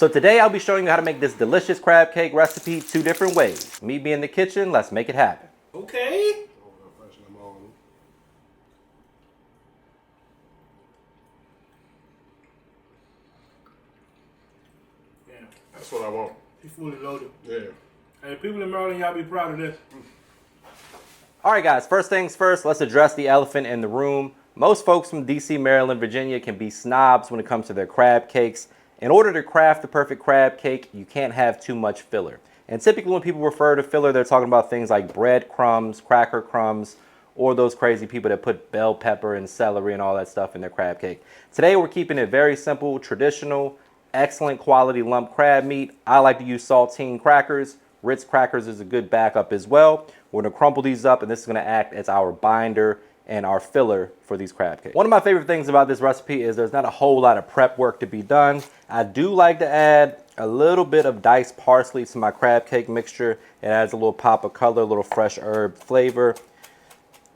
So today I'll be showing you how to make this delicious crab cake recipe 2 different ways. Me being in the kitchen, let's make it happen. Okay. Yeah, That's what I want. he's fully loaded. Yeah. Hey, people in Maryland, y'all be proud of this. Alright guys, first things first, let's address the elephant in the room. Most folks from DC, Maryland, Virginia can be snobs when it comes to their crab cakes. In order to craft the perfect crab cake, you can't have too much filler. And typically when people refer to filler, they're talking about things like bread crumbs, cracker crumbs, or those crazy people that put bell pepper and celery and all that stuff in their crab cake. Today we're keeping it very simple, traditional, excellent quality lump crab meat. I like to use saltine crackers. Ritz crackers is a good backup as well. We're gonna crumble these up and this is gonna act as our binder and our filler for these crab cakes. One of my favorite things about this recipe is there's not a whole lot of prep work to be done. I do like to add a little bit of diced parsley to my crab cake mixture. It adds a little pop of color, a little fresh herb flavor.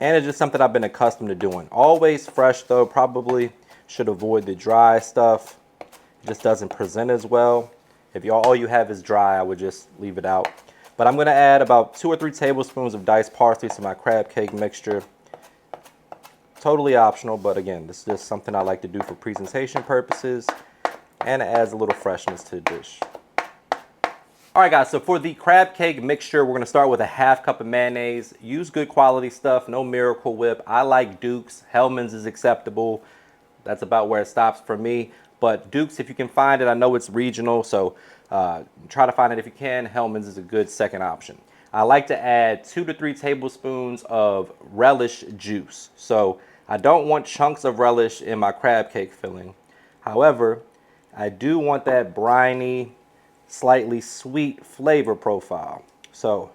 And it's just something I've been accustomed to doing. Always fresh though, probably should avoid the dry stuff. It just doesn't present as well. If all you have is dry, I would just leave it out. But I'm gonna add about 2 or 3 tablespoons of diced parsley to my crab cake mixture. Totally optional, but again, this is just something I like to do for presentation purposes, and it adds a little freshness to the dish. All right, guys, so for the crab cake mixture, we're gonna start with a 1/2 cup of mayonnaise. Use good quality stuff, no Miracle Whip. I like Duke's. Hellmann's is acceptable. That's about where it stops for me. But Duke's, if you can find it, I know it's regional, so try to find it if you can. Hellmann's is a good second option. I like to add 2 to 3 tablespoons of relish juice. So I don't want chunks of relish in my crab cake filling. However, I do want that briny, slightly sweet flavor profile. So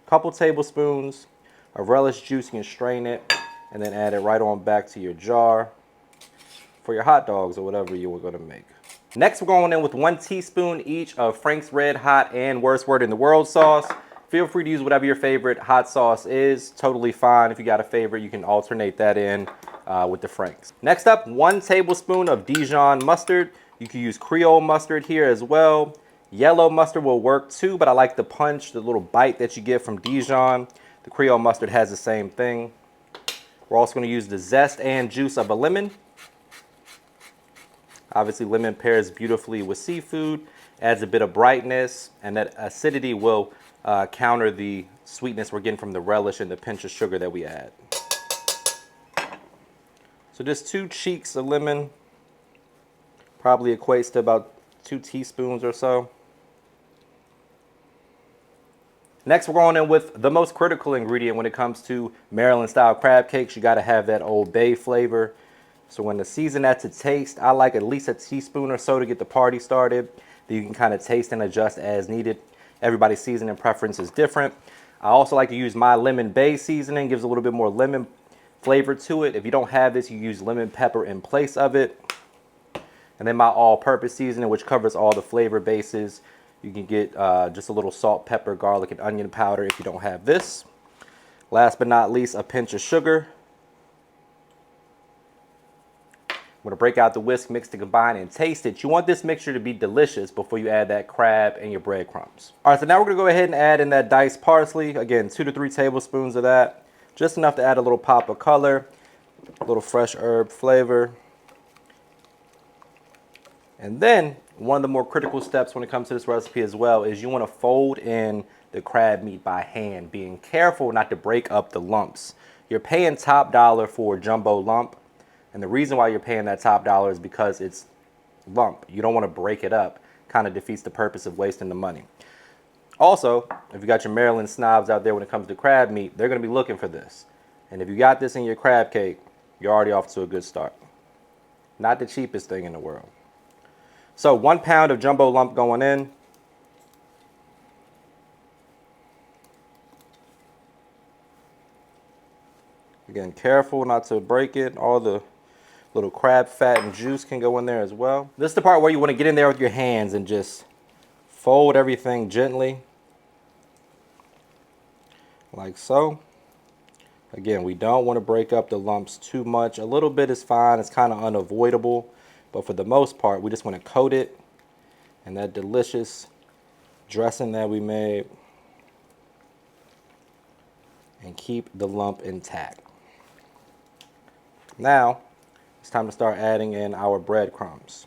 a couple tablespoons of relish juice, you can strain it and then add it right on back to your jar for your hot dogs or whatever you were going to make. Next, we're going in with 1 teaspoon each of Frank's Red Hot and Worst Word in the World sauce. Feel free to use whatever your favorite hot sauce is. Totally fine. If you got a favorite, you can alternate that in with the Frank's. Next up, 1 tablespoon of Dijon mustard. You can use Creole mustard here as well. Yellow mustard will work too, but I like the punch, the little bite that you get from Dijon. The Creole mustard has the same thing. We're also going to use the zest and juice of a lemon. Obviously, lemon pairs beautifully with seafood, adds a bit of brightness, and that acidity will counter the sweetness we're getting from the relish and the pinch of sugar that we add. So just 2 cheeks of lemon probably equates to about 2 teaspoons or so. Next, we're going in with the most critical ingredient when it comes to Maryland style crab cakes. You got to have that Old Bay flavor. So when to season that to taste, I like at least a teaspoon or so to get the party started. Then you can kind of taste and adjust as needed. Everybody's seasoning preference is different. I also like to use my lemon bay seasoning. Gives a little bit more lemon flavor to it. If you don't have this, you use lemon pepper in place of it. And then my all-purpose seasoning, which covers all the flavor bases. You can get just a little salt, pepper, garlic, and onion powder if you don't have this. Last but not least, a pinch of sugar. I'm going to break out the whisk mix to combine and taste it. You want this mixture to be delicious before you add that crab and your breadcrumbs. All right, so now we're going to go ahead and add in that diced parsley. Again, 2 to 3 tablespoons of that. Just enough to add a little pop of color, a little fresh herb flavor. And then one of the more critical steps when it comes to this recipe as well is you want to fold in the crab meat by hand, being careful not to break up the lumps. You're paying top dollar for a jumbo lump. And the reason why you're paying that top dollar is because it's lump. You don't want to break it up. Kind of defeats the purpose of wasting the money. Also, if you got your Maryland snobs out there when it comes to crab meat, they're going to be looking for this. And if you got this in your crab cake, you're already off to a good start. Not the cheapest thing in the world. So 1 pound of jumbo lump going in. Again, careful not to break it. All the little crab fat and juice can go in there as well. This is the part where you want to get in there with your hands and just fold everything gently. Like so. Again, we don't want to break up the lumps too much. A little bit is fine. It's kind of unavoidable. But for the most part, we just want to coat it and that delicious dressing that we made and keep the lump intact. Now, it's time to start adding in our breadcrumbs.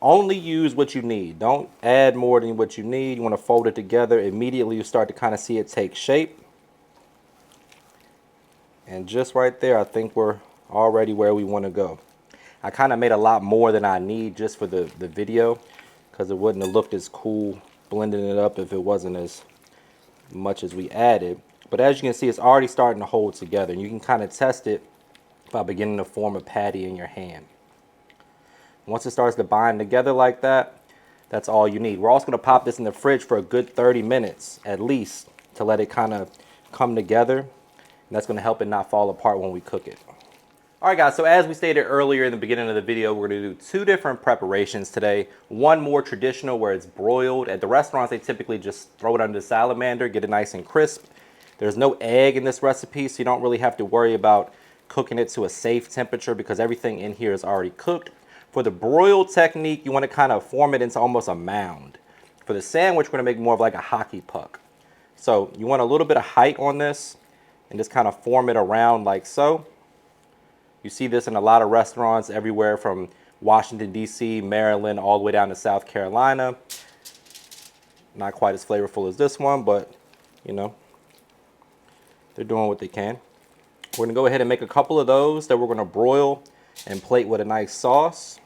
Only use what you need. Don't add more than what you need. You want to fold it together. Immediately you start to kind of see it take shape. And just right there, I think we're already where we want to go. I kind of made a lot more than I need just for the video, because it wouldn't have looked as cool blending it up if it wasn't as much as we added. But as you can see, it's already starting to hold together. And you can kind of test it by beginning to form a patty in your hand. Once it starts to bind together like that, that's all you need. We're also going to pop this in the fridge for a good 30 minutes at least to let it kind of come together. And that's going to help it not fall apart when we cook it. All right, guys, so as we stated earlier in the beginning of the video, we're going to do 2 different preparations today. One more traditional where it's broiled. At the restaurants, they typically just throw it under the salamander, get it nice and crisp. There's no egg in this recipe, so you don't really have to worry about cooking it to a safe temperature because everything in here is already cooked. For the broiled technique, you want to kind of form it into almost a mound. For the sandwich, we're going to make more of like a hockey puck. So you want a little bit of height on this and just kind of form it around like so. You see this in a lot of restaurants everywhere from Washington, D.C., Maryland, all the way down to South Carolina. Not quite as flavorful as this one, but, you know, they're doing what they can. We're going to go ahead and make a couple of those that we're going to broil and plate with a nice sauce.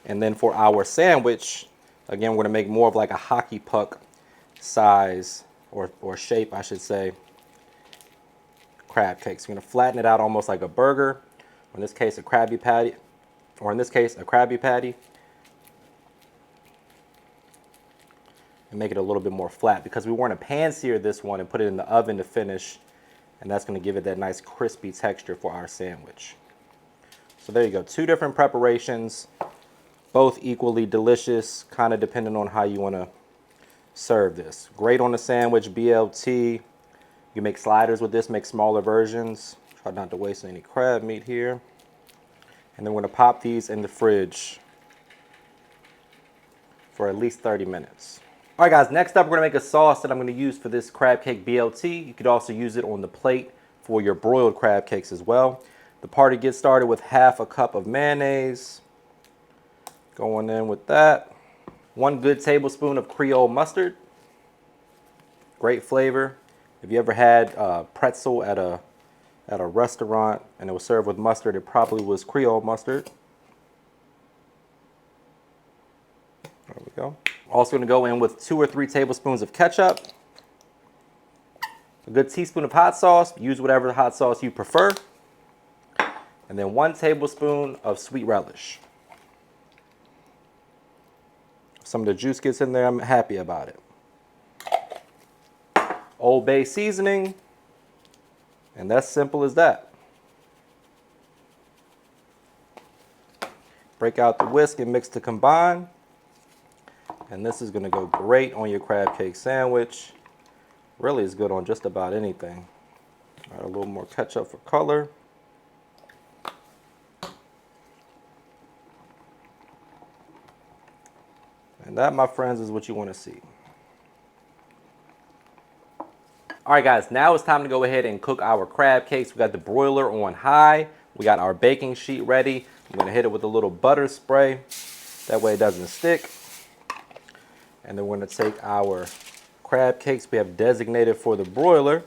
And then for our sandwich, again, we're going to make more of like a hockey puck size or shape, I should say, crab cakes. We're going to flatten it out almost like a burger, or in this case, a Krabby Patty, and make it a little bit more flat because we want to pan sear this one and put it in the oven to finish, and that's going to give it that nice crispy texture for our sandwich. So there you go, 2 different preparations, both equally delicious, kind of depending on how you want to serve this. Great on the sandwich, BLT. You make sliders with this, make smaller versions. Try not to waste any crab meat here. And then we're going to pop these in the fridge for at least 30 minutes. All right, guys, next up we're going to make a sauce that I'm going to use for this crab cake BLT. You could also use it on the plate for your broiled crab cakes as well. The party gets started with half a cup of mayonnaise. Going in with that. 1 good tablespoon of Creole mustard. Great flavor. If you ever had pretzel at a restaurant and it was served with mustard, it probably was Creole mustard. There we go. Also going to go in with 2 or 3 tablespoons of ketchup. A good teaspoon of hot sauce. Use whatever hot sauce you prefer. And then 1 tablespoon of sweet relish. If some of the juice gets in there, I'm happy about it. Old Bay seasoning, and that's simple as that. Break out the whisk and mix to combine. And this is going to go great on your crab cake sandwich. Really is good on just about anything. Add a little more ketchup for color. And that, my friends, is what you want to see. All right, guys, now it's time to go ahead and cook our crab cakes. We got the broiler on high. We got our baking sheet ready. I'm going to hit it with a little butter spray. That way it doesn't stick. And then we're going to take our crab cakes we have designated for the broiler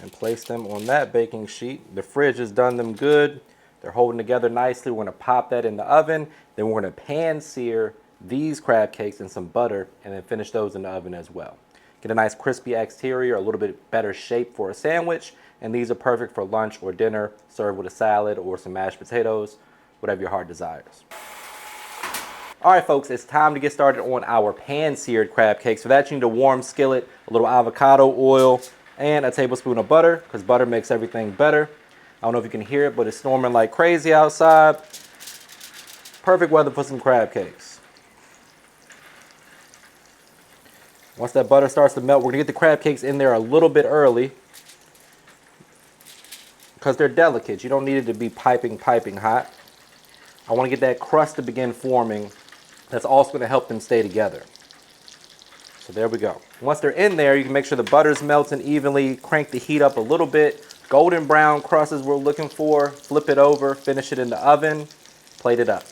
and place them on that baking sheet. The fridge has done them good. They're holding together nicely. We're going to pop that in the oven. Then we're going to pan sear these crab cakes in some butter and then finish those in the oven as well. Get a nice crispy exterior, a little bit better shape for a sandwich, and these are perfect for lunch or dinner, served with a salad or some mashed potatoes, whatever your heart desires. All right, folks, it's time to get started on our pan-seared crab cakes. For that, you need a warm skillet, a little avocado oil, and a tablespoon of butter, because butter makes everything better. I don't know if you can hear it, but it's storming like crazy outside. Perfect weather for some crab cakes. Once that butter starts to melt, we're going to get the crab cakes in there a little bit early. because they're delicate. You don't need it to be piping hot. I want to get that crust to begin forming. That's also going to help them stay together. So there we go. Once they're in there, you can make sure the butter's melting evenly. Crank the heat up a little bit. Golden brown crust is what we're looking for. Flip it over, finish it in the oven, plate it up.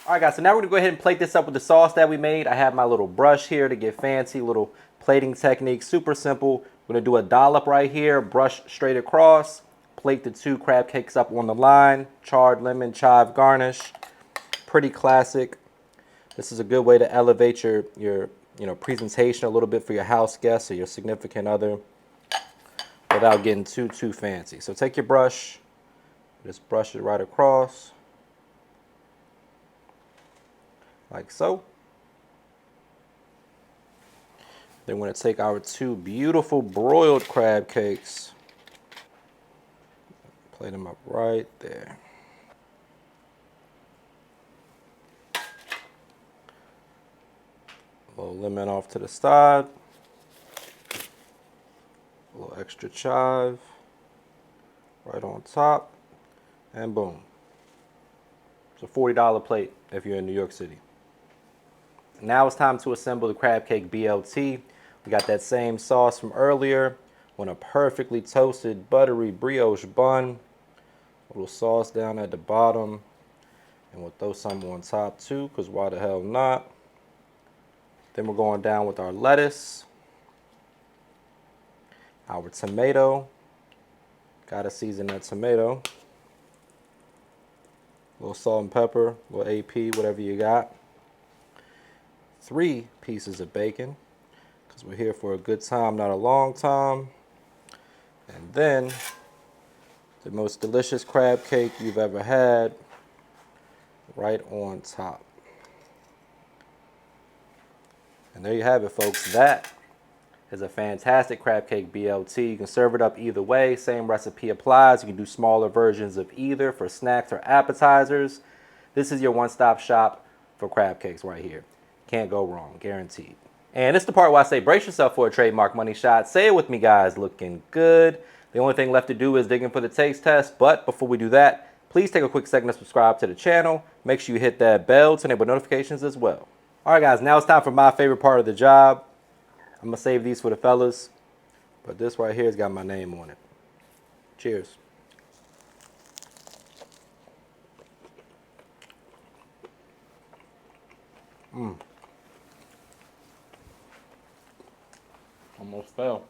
All right, guys, so now we're gonna go ahead and plate this up with the sauce that we made. I have my little brush here to get fancy, little plating technique, super simple. We're gonna do a dollop right here, brush straight across, plate the 2 crab cakes up on the line, charred lemon chive garnish. Pretty classic. This is a good way to elevate your presentation a little bit for your house guests or your significant other without getting too fancy. So take your brush, just brush it right across. Like so. Then we're going to take our 2 beautiful broiled crab cakes, plate them up right there. A little lemon off to the side, a little extra chive right on top, and boom. It's a $40 plate if you're in New York City. Now it's time to assemble the crab cake BLT. We got that same sauce from earlier on a perfectly toasted buttery brioche bun. A little sauce down at the bottom. And we'll throw some on top too, because why the hell not? Then we're going down with our lettuce, our tomato. Gotta season that tomato. A little salt and pepper, a little AP, whatever you got. 3 pieces of bacon, because we're here for a good time, not a long time. And then the most delicious crab cake you've ever had right on top. And there you have it, folks. That is a fantastic crab cake BLT. You can serve it up either way. Same recipe applies. You can do smaller versions of either for snacks or appetizers. This is your one-stop shop for crab cakes right here. Can't go wrong, guaranteed. And it's the part where I say brace yourself for a trademark money shot. Say it with me, guys. Looking good. The only thing left to do is dig in for the taste test. But before we do that, please take a quick second to subscribe to the channel. Make sure you hit that bell to enable notifications as well. All right, guys, now it's time for my favorite part of the job. I'm going to save these for the fellas. But this right here has got my name on it. Cheers. Almost fell.